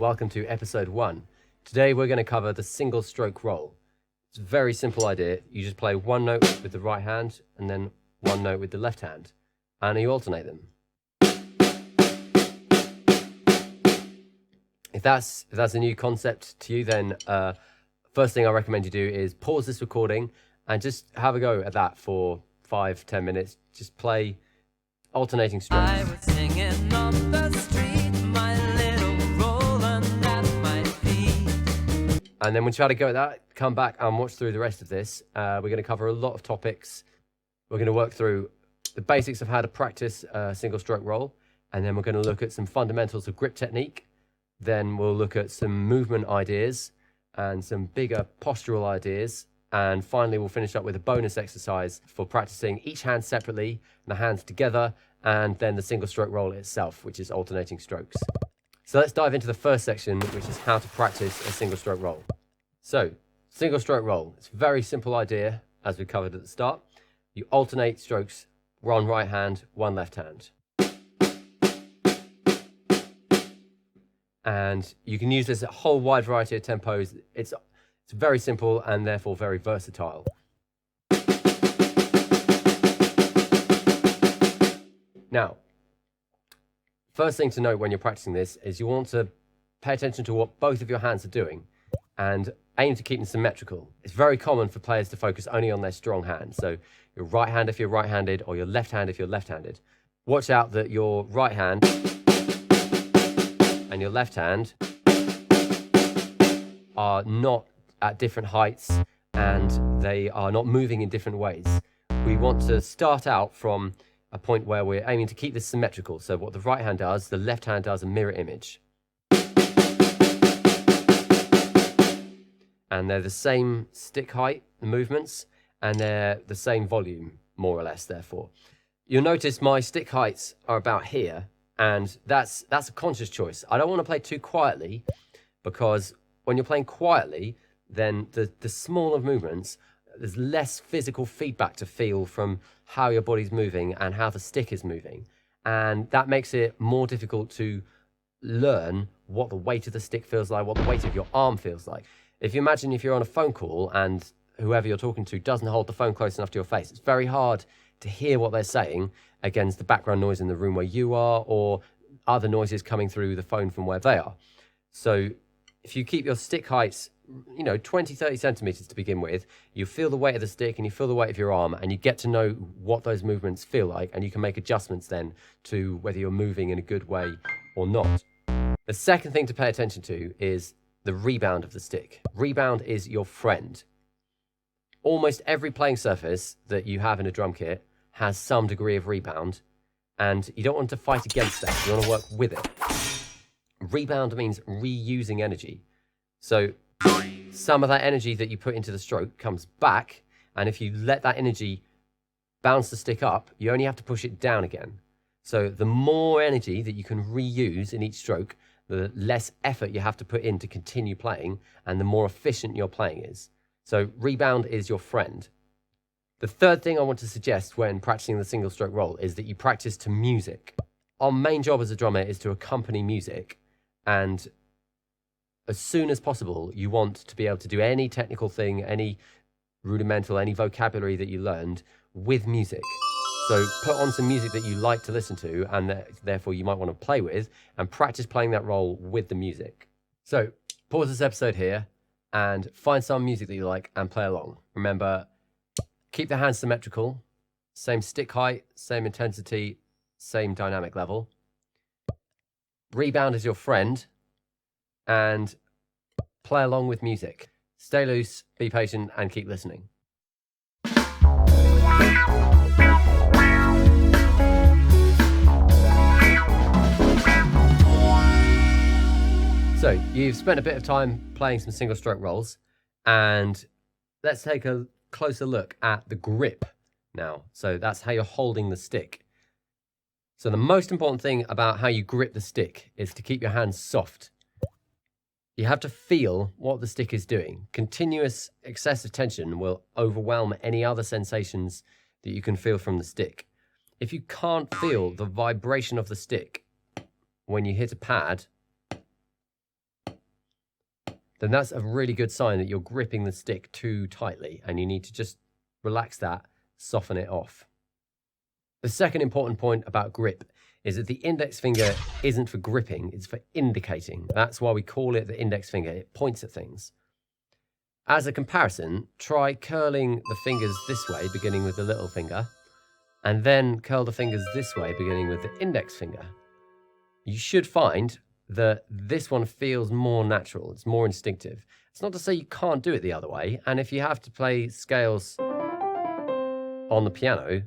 welcome to episode 1. Today we're going to cover the single stroke roll. It's a very simple idea. You just play one note with the right hand and then one note with the left hand, and you alternate them. If that's a new concept to you, then first thing I recommend you do is pause this recording and just have a go at that for 5-10 minutes. Just play alternating strokes. I was singing on the street, my little Roland at my feet. And then once you've had a go at that, come back and watch through the rest of this. We're going to cover a lot of topics. We're going to work through the basics of how to practice a single stroke roll, and then we're going to look at some fundamentals of grip technique. Then we'll look at some movement ideas and some bigger postural ideas. And finally, we'll finish up with a bonus exercise for practicing each hand separately, the hands together, and then the single stroke roll itself, which is alternating strokes. So let's dive into the first section, which is how to practice a single stroke roll. So, single stroke roll. It's a very simple idea, as we covered at the start. You alternate strokes, one right hand, one left hand. And you can use this at a whole wide variety of tempos. It's very simple and therefore very versatile. Now, first thing to note when you're practicing this is you want to pay attention to what both of your hands are doing and aim to keep them symmetrical. It's very common for players to focus only on their strong hand. So your right hand if you're right-handed, or your left hand if you're left-handed. Watch out that your right hand and your left hand are not at different heights and they are not moving in different ways. We want to start out from a point where we're aiming to keep this symmetrical. So what the right hand does, the left hand does a mirror image. And they're the same stick height, the movements, and they're the same volume, more or less, therefore. You'll notice my stick heights are about here, and that's a conscious choice. I don't want to play too quietly, because when you're playing quietly, then the smaller movements, there's less physical feedback to feel from how your body's moving and how the stick is moving. And that makes it more difficult to learn what the weight of the stick feels like, what the weight of your arm feels like. If you imagine if you're on a phone call and whoever you're talking to doesn't hold the phone close enough to your face, it's very hard to hear what they're saying against the background noise in the room where you are or other noises coming through the phone from where they are. So if you keep your stick heights, 20-30 centimeters to begin with, you feel the weight of the stick and you feel the weight of your arm, and you get to know what those movements feel like, and you can make adjustments then to whether you're moving in a good way or not. The second thing to pay attention to is the rebound of the stick. Rebound is your friend. Almost every playing surface that you have in a drum kit has some degree of rebound, and you don't want to fight against that. You want to work with it. Rebound means reusing energy. So some of that energy that you put into the stroke comes back, and if you let that energy bounce the stick up, you only have to push it down again. So the more energy that you can reuse in each stroke, the less effort you have to put in to continue playing, and the more efficient your playing is. So rebound is your friend. The third thing I want to suggest when practicing the single stroke roll is that you practice to music. Our main job as a drummer is to accompany music, and as soon as possible, you want to be able to do any technical thing, any rudimental, any vocabulary that you learned with music. So put on some music that you like to listen to and that therefore you might want to play with, and practice playing that roll with the music. So pause this episode here and find some music that you like and play along. Remember, keep the hands symmetrical, same stick height, same intensity, same dynamic level. Rebound is your friend, and play along with music. Stay loose, be patient, and keep listening. So, you've spent a bit of time playing some single stroke rolls, and let's take a closer look at the grip now. So that's how you're holding the stick. So the most important thing about how you grip the stick is to keep your hands soft. You have to feel what the stick is doing. Continuous excessive tension will overwhelm any other sensations that you can feel from the stick. If you can't feel the vibration of the stick when you hit a pad, then that's a really good sign that you're gripping the stick too tightly, and you need to just relax that, soften it off. The second important point about grip is that the index finger isn't for gripping, it's for indicating. That's why we call it the index finger. It points at things. As a comparison, try curling the fingers this way, beginning with the little finger, and then curl the fingers this way, beginning with the index finger. You should find that this one feels more natural, it's more instinctive. It's not to say you can't do it the other way, and if you have to play scales on the piano,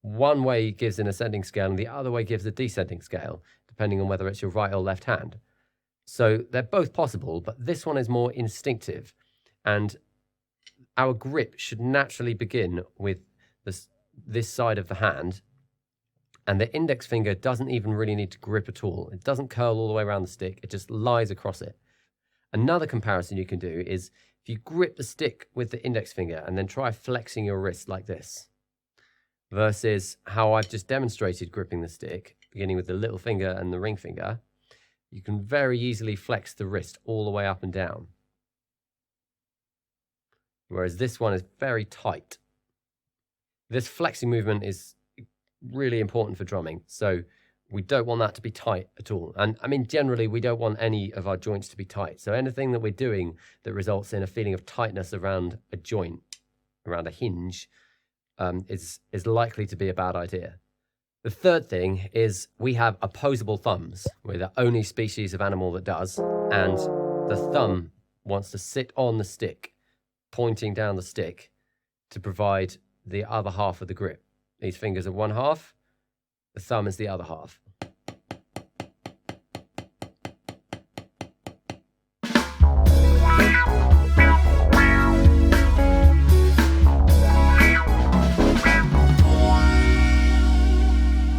one way gives an ascending scale and the other way gives a descending scale, depending on whether it's your right or left hand. So they're both possible, but this one is more instinctive, and our grip should naturally begin with this side of the hand, and the index finger doesn't even really need to grip at all. It doesn't curl all the way around the stick, it just lies across it. Another comparison you can do is if you grip the stick with the index finger and then try flexing your wrist like this, versus how I've just demonstrated gripping the stick, beginning with the little finger and the ring finger, you can very easily flex the wrist all the way up and down. Whereas this one is very tight. This flexing movement is really important for drumming, so we don't want that to be tight at all. And I mean, generally, we don't want any of our joints to be tight. So anything that we're doing that results in a feeling of tightness around a joint, around a hinge, is likely to be a bad idea. The third thing is we have opposable thumbs. We're the only species of animal that does, and the thumb wants to sit on the stick, pointing down the stick to provide the other half of the grip. These fingers are one half, the thumb is the other half.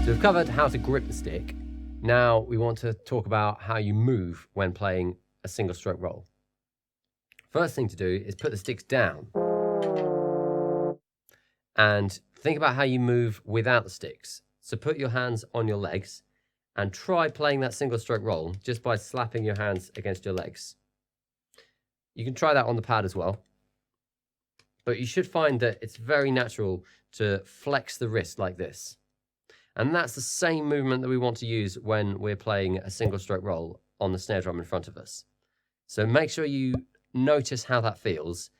So we've covered how to grip the stick. Now we want to talk about how you move when playing a single stroke roll. First thing to do is put the sticks down and think about how you move without the sticks. So put your hands on your legs and try playing that single stroke roll just by slapping your hands against your legs. You can try that on the pad as well, but you should find that it's very natural to flex the wrist like this. And that's the same movement that we want to use when we're playing a single stroke roll on the snare drum in front of us. So make sure you notice how that feels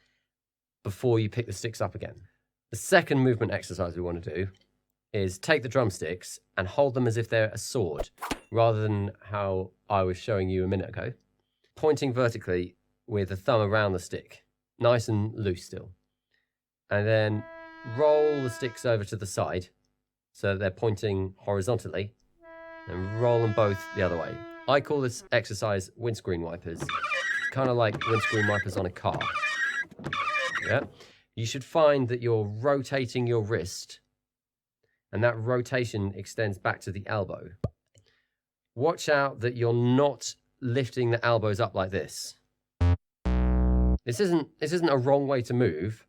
before you pick the sticks up again. The second movement exercise we want to do is take the drumsticks and hold them as if they're a sword, rather than how I was showing you a minute ago. Pointing vertically with the thumb around the stick, nice and loose still. And then roll the sticks over to the side so they're pointing horizontally, and roll them both the other way. I call this exercise windscreen wipers. It's kind of like windscreen wipers on a car. Yeah. You should find that you're rotating your wrist, and that rotation extends back to the elbow. Watch out that you're not lifting the elbows up like this. This isn't a wrong way to move,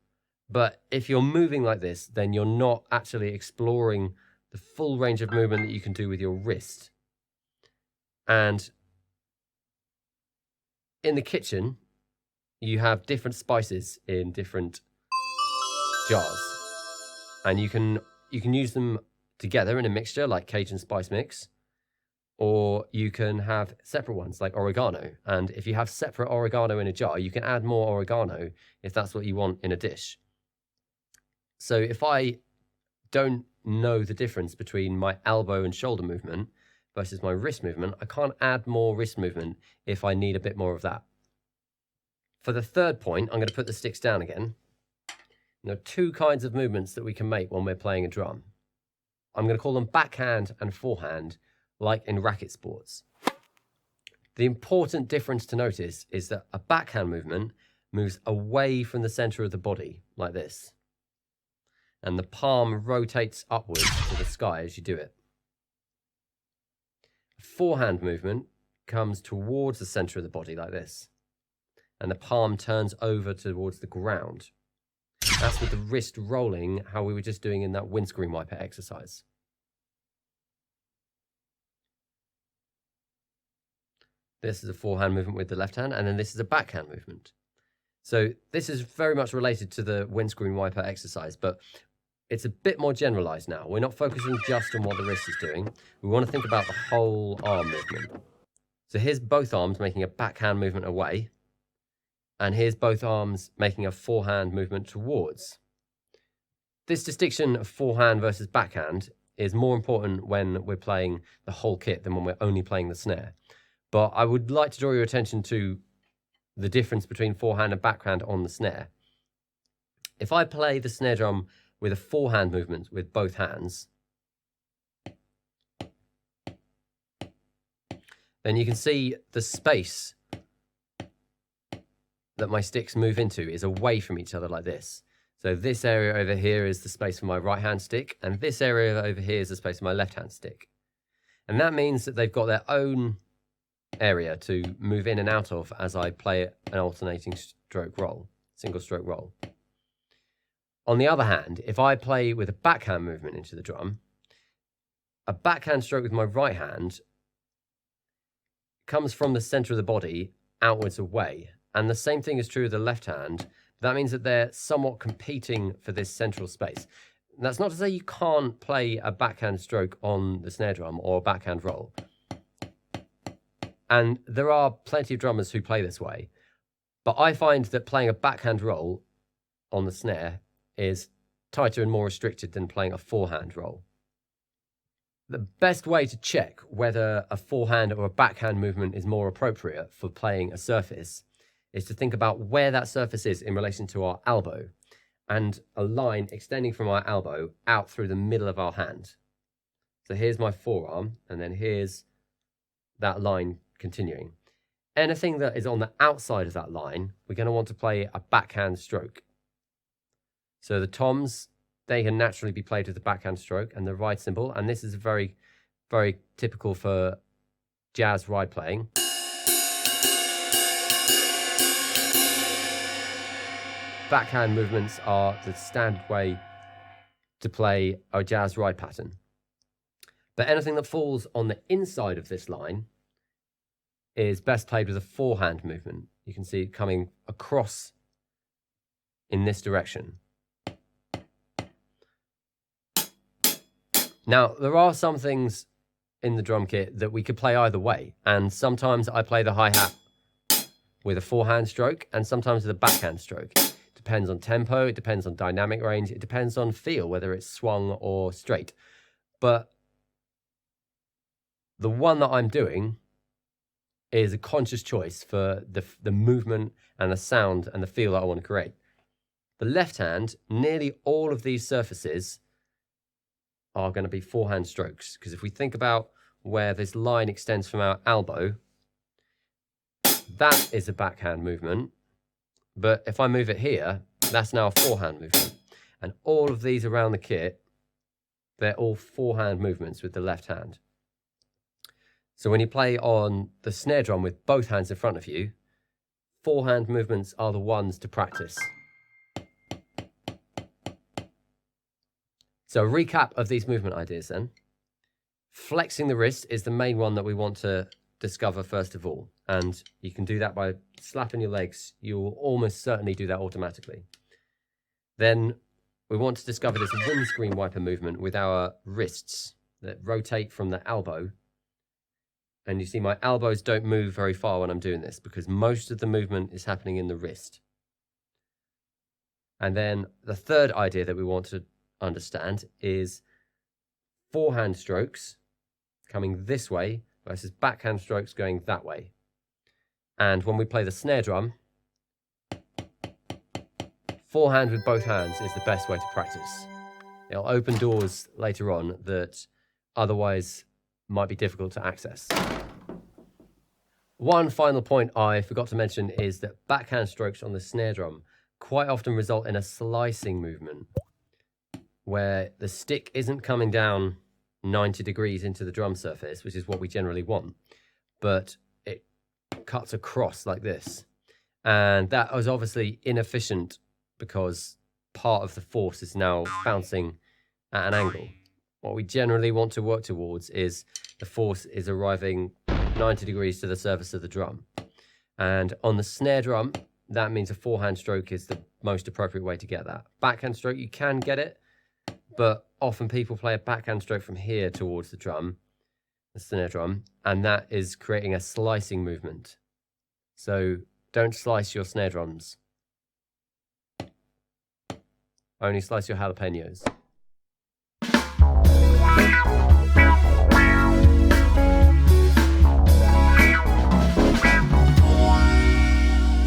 but if you're moving like this, then you're not actually exploring the full range of movement that you can do with your wrist. And in the kitchen, you have different spices in different jars, and you can use them together in a mixture like Cajun spice mix, or you can have separate ones like oregano. And if you have separate oregano in a jar, you can add more oregano if that's what you want in a dish. So if I don't know the difference between my elbow and shoulder movement versus my wrist movement, I can't add more wrist movement if I need a bit more of that. For the third point, I'm going to put the sticks down again. There are two kinds of movements that we can make when we're playing a drum. I'm going to call them backhand and forehand, like in racket sports. The important difference to notice is that a backhand movement moves away from the center of the body, like this. And the palm rotates upwards to the sky as you do it. A forehand movement comes towards the center of the body, like this. And the palm turns over towards the ground. That's with the wrist rolling, how we were just doing in that windscreen wiper exercise. This is a forehand movement with the left hand, and then this is a backhand movement. So this is very much related to the windscreen wiper exercise, but it's a bit more generalized now. We're not focusing just on what the wrist is doing. We want to think about the whole arm movement. So here's both arms making a backhand movement away, and here's both arms making a forehand movement towards. This distinction of forehand versus backhand is more important when we're playing the whole kit than when we're only playing the snare. But I would like to draw your attention to the difference between forehand and backhand on the snare. If I play the snare drum with a forehand movement with both hands, then you can see the space that my sticks move into is away from each other like this. So this area over here is the space for my right hand stick, and this area over here is the space for my left hand stick. And that means that they've got their own area to move in and out of as I play an alternating stroke roll, single stroke roll. On the other hand, if I play with a backhand movement into the drum, a backhand stroke with my right hand comes from the center of the body outwards away. And the same thing is true of the left hand. That means that they're somewhat competing for this central space. That's not to say you can't play a backhand stroke on the snare drum or a backhand roll. And there are plenty of drummers who play this way. But I find that playing a backhand roll on the snare is tighter and more restricted than playing a forehand roll. The best way to check whether a forehand or a backhand movement is more appropriate for playing a surface is to think about where that surface is in relation to our elbow and a line extending from our elbow out through the middle of our hand. So here's my forearm, and then here's that line continuing. Anything that is on the outside of that line, we're going to want to play a backhand stroke. So the toms, they can naturally be played with the backhand stroke and the ride cymbal, and this is very, very typical for jazz ride playing. Backhand movements are the standard way to play a jazz ride pattern. But anything that falls on the inside of this line is best played with a forehand movement. You can see it coming across in this direction. Now, there are some things in the drum kit that we could play either way, and sometimes I play the hi-hat with a forehand stroke and sometimes with a backhand stroke. Depends on tempo, it depends on dynamic range, it depends on feel, whether it's swung or straight. But the one that I'm doing is a conscious choice for the movement and the sound and the feel that I want to create. The left hand, nearly all of these surfaces are going to be forehand strokes, because if we think about where this line extends from our elbow, that is a backhand movement. But if I move it here, that's now a forehand movement. And all of these around the kit, they're all forehand movements with the left hand. So when you play on the snare drum with both hands in front of you, forehand movements are the ones to practice. So a recap of these movement ideas then. Flexing the wrist is the main one that we want to discover first of all. And you can do that by slapping your legs. You will almost certainly do that automatically. Then we want to discover this windscreen wiper movement with our wrists that rotate from the elbow. And you see my elbows don't move very far when I'm doing this because most of the movement is happening in the wrist. And then the third idea that we want to understand is forehand strokes coming this way versus backhand strokes going that way. And when we play the snare drum, forehand with both hands is the best way to practice. It'll open doors later on that otherwise might be difficult to access. One final point I forgot to mention is that backhand strokes on the snare drum quite often result in a slicing movement where the stick isn't coming down 90 degrees into the drum surface, which is what we generally want, but it cuts across like this. And that is obviously inefficient because part of the force is now bouncing at an angle. What we generally want to work towards is the force is arriving 90 degrees to the surface of the drum. And on the snare drum, that means a forehand stroke is the most appropriate way to get that. Backhand stroke, you can get it, but often people play a backhand stroke from here towards the drum, the snare drum, and that is creating a slicing movement. So don't slice your snare drums. Only slice your jalapenos.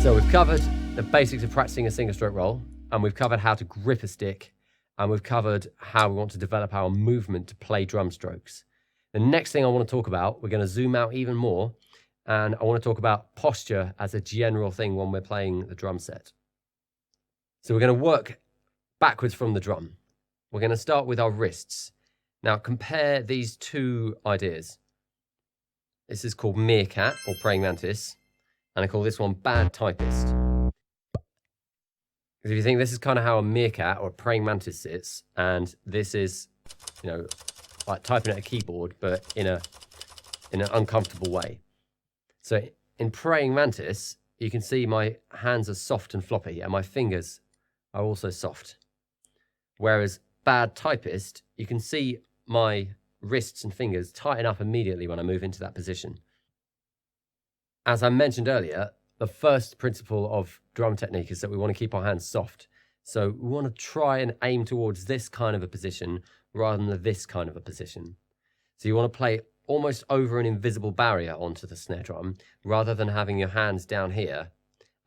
So we've covered the basics of practicing a single stroke roll, and we've covered how to grip a stick, and we've covered how we want to develop our movement to play drum strokes. The next thing I want to talk about, we're going to zoom out even more, and I want to talk about posture as a general thing when we're playing the drum set. So we're going to work backwards from the drum. We're going to start with our wrists. Now compare these two ideas. This is called meerkat or praying mantis, and I call this one bad typist. Because if you think this is kind of how a meerkat or a praying mantis sits, and this is, you know, like typing at a keyboard, but in an uncomfortable way. So in praying mantis, you can see my hands are soft and floppy, and my fingers are also soft. Whereas bad typist, you can see my wrists and fingers tighten up immediately when I move into that position. As I mentioned earlier, the first principle of drum technique is that we want to keep our hands soft. So we want to try and aim towards this kind of a position rather than this kind of a position. So you want to play almost over an invisible barrier onto the snare drum rather than having your hands down here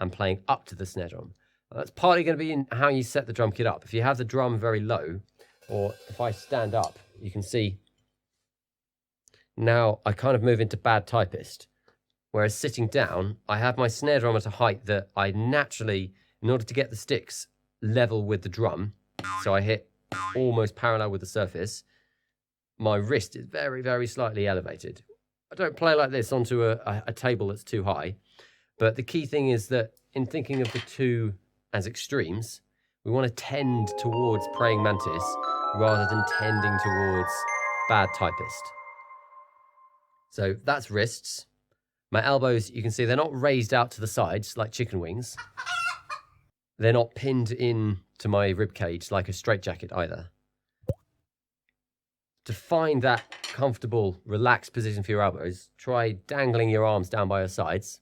and playing up to the snare drum. That's partly going to be in how you set the drum kit up. If you have the drum very low, or if I stand up, you can see now I kind of move into bad typist. Whereas sitting down, I have my snare drum at a height that I naturally, in order to get the sticks level with the drum, so I hit almost parallel with the surface, my wrist is very, very slightly elevated. I don't play like this onto a table that's too high, but the key thing is that in thinking of the two as extremes, we want to tend towards praying mantis rather than tending towards bad typist. So that's wrists. My elbows, you can see they're not raised out to the sides like chicken wings. They're not pinned in to my rib cage like a straitjacket either. To find that comfortable, relaxed position for your elbows, try dangling your arms down by your sides.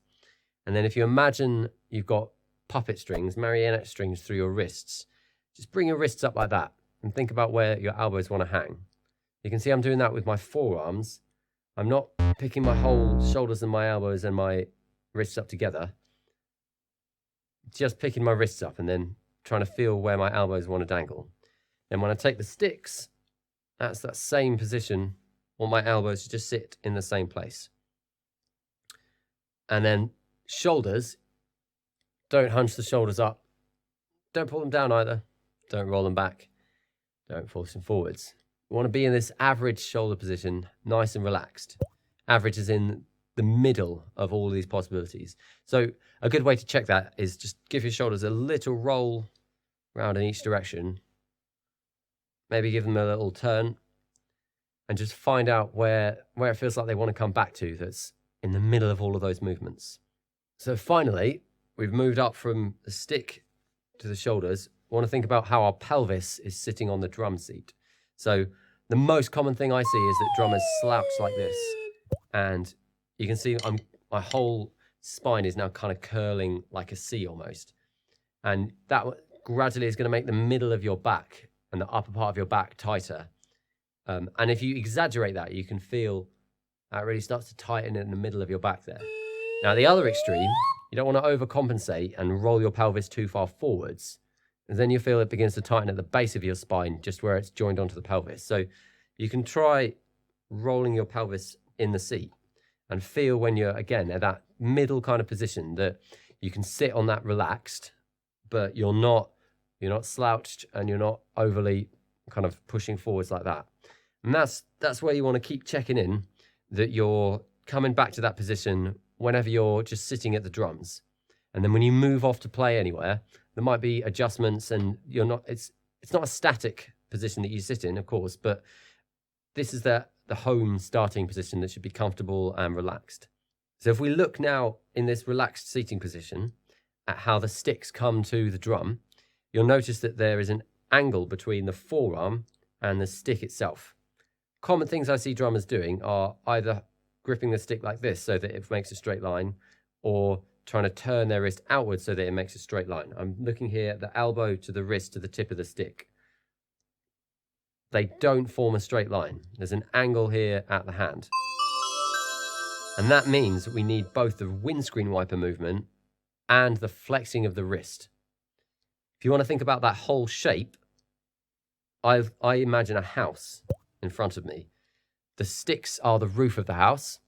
And then if you imagine you've got puppet strings, marionette strings through your wrists, just bring your wrists up like that and think about where your elbows want to hang. You can see I'm doing that with my forearms. I'm not picking my whole shoulders and my elbows and my wrists up together. Just picking my wrists up and then trying to feel where my elbows want to dangle. Then when I take the sticks, that's that same position. Want my elbows to just sit in the same place. And then shoulders, don't hunch the shoulders up. Don't pull them down either. Don't roll them back. Don't force them forwards. We want to be in this average shoulder position, nice and relaxed. Average is in the middle of all of these possibilities. So a good way to check that is just give your shoulders a little roll round in each direction. Maybe give them a little turn and just find out where it feels like they want to come back to, that's in the middle of all of those movements. So finally, we've moved up from the stick to the shoulders. We want to think about how our pelvis is sitting on the drum seat. So the most common thing I see is that drummers slouch like this. And you can see my whole spine is now kind of curling like a C almost. And that gradually is going to make the middle of your back and the upper part of your back tighter. And if you exaggerate that, you can feel that really starts to tighten in the middle of your back there. Now, the other extreme, you don't want to overcompensate and roll your pelvis too far forwards. And then you feel it begins to tighten at the base of your spine, just where it's joined onto the pelvis. So you can try rolling your pelvis in the seat and feel when you're, again, at that middle kind of position that you can sit on that relaxed, but you're not slouched and you're not overly kind of pushing forwards like that. And that's where you want to keep checking in that you're coming back to that position whenever you're just sitting at the drums. And then when you move off to play anywhere, there might be adjustments and it's not a static position that you sit in, of course, but this is the home starting position that should be comfortable and relaxed. So if we look now in this relaxed seating position at how the sticks come to the drum, you'll notice that there is an angle between the forearm and the stick itself. Common things I see drummers doing are either gripping the stick like this so that it makes a straight line, or trying to turn their wrist outwards so that it makes a straight line. I'm looking here at the elbow to the wrist to the tip of the stick. They don't form a straight line. There's an angle here at the hand. And that means that we need both the windscreen wiper movement and the flexing of the wrist. If you want to think about that whole shape, I imagine a house in front of me. The sticks are the roof of the house,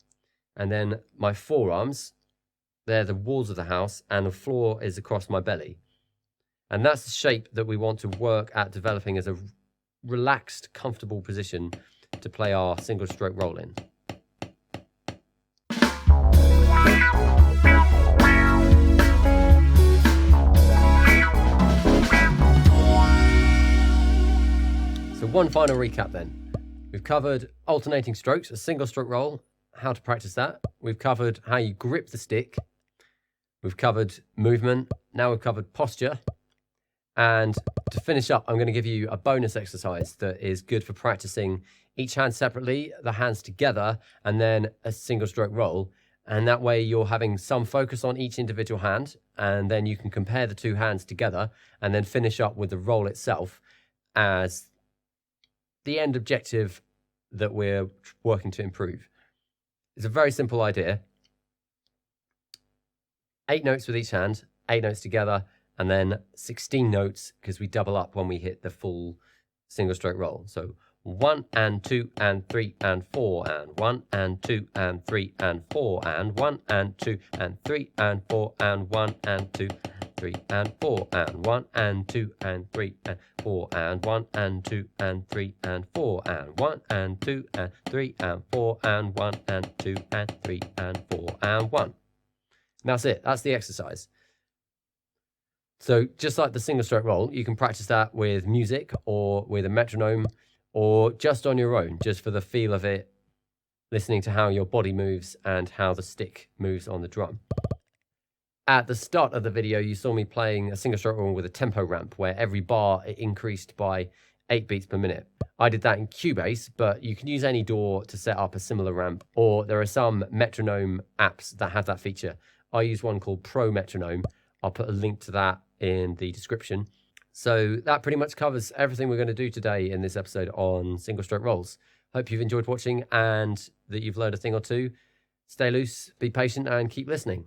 and then my forearms, they're the walls of the house, and the floor is across my belly. And that's the shape that we want to work at developing as a relaxed, comfortable position to play our single stroke roll in. So one final recap then. We've covered alternating strokes, a single stroke roll, how to practice that. We've covered how you grip the stick. We've covered movement. Now we've covered posture. And to finish up, I'm going to give you a bonus exercise that is good for practicing each hand separately, the hands together, and then a single stroke roll. And that way you're having some focus on each individual hand, and then you can compare the two hands together and then finish up with the roll itself as the end objective that we're working to improve. It's a very simple idea. 8 notes with each hand, 8 notes together, and then 16 notes because we double up when we hit the full single stroke roll. So 1 and 2 and 3 and 4 and 1 and 2 and 3 and 4 and 1 and 2 and 3 and 4 and 1 and 2 3 and 4 and 1 and 2 and 3 and 4 and 1 and 2 and 3 and 4 and 1 and 2 and 3 and 4 and 1 and 2 and 3 and 4 and 1. And that's it. That's the exercise. So just like the single stroke roll, you can practice that with music or with a metronome or just on your own, just for the feel of it, listening to how your body moves and how the stick moves on the drum. At the start of the video, you saw me playing a single stroke roll with a tempo ramp where every bar it increased by 8 beats per minute. I did that in Cubase, but you can use any DAW to set up a similar ramp, or there are some metronome apps that have that feature. I use one called Pro Metronome. I'll put a link to that in the description. So that pretty much covers everything we're going to do today in this episode on single stroke rolls. Hope you've enjoyed watching and that you've learned a thing or two. Stay loose, be patient, and keep listening.